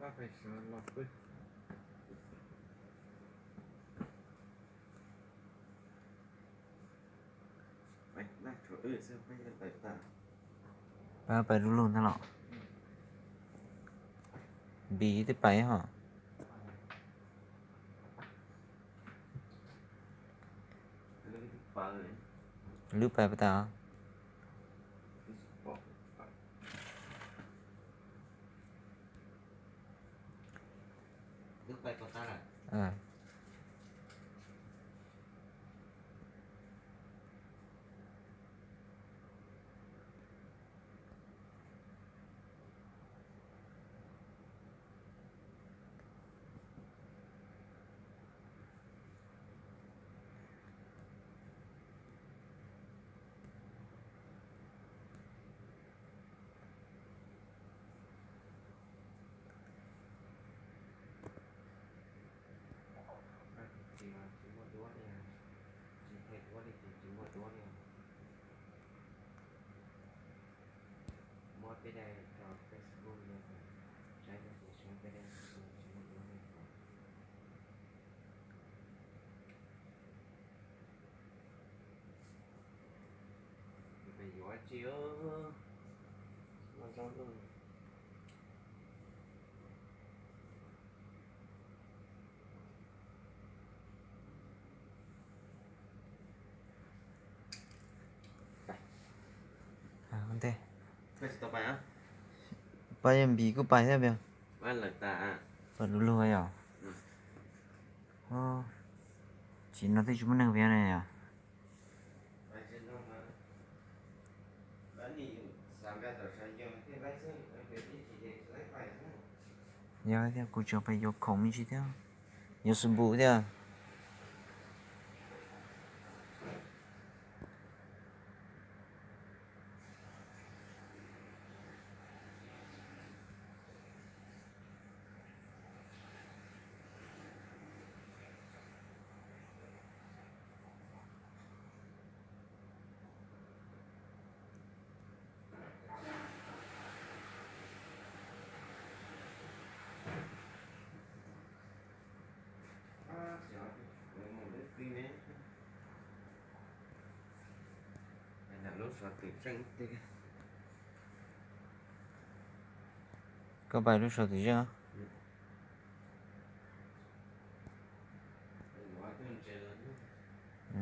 ba phải sợ lọt bứtไปน่าถั่วเสื้อไม่ได้ไปตาป้าไปรู้ลุนตลอดบีที่ไปเหรอหรือไปปะตานึกไปก็ตาละàไปได้จอเฟซบุ๊กเนี่ยใช้ได้ใช้ไปได้ไปอยู่ว่าเจียวมันต้องดูcon thế ไปต่อไปอ่ะ ไปยังบีก็ไปได้เปล่า บ้านหลังตาอ่ะ เปิดรู้เลยเหรออ๋อจีนเราที่ชุ่มนึงเพี้ยนเลยอ่ะ ไปเช่นนั้นมาบ้านนี้สามแบบต่อใช้ยังที่ไรซึ่งเป็นที่ที่เด็กไรไปซึ่ง giờ thì cô cho phải vô khổng như thế theo vô sum bù theo có bài lúc sau thì chưa ừ.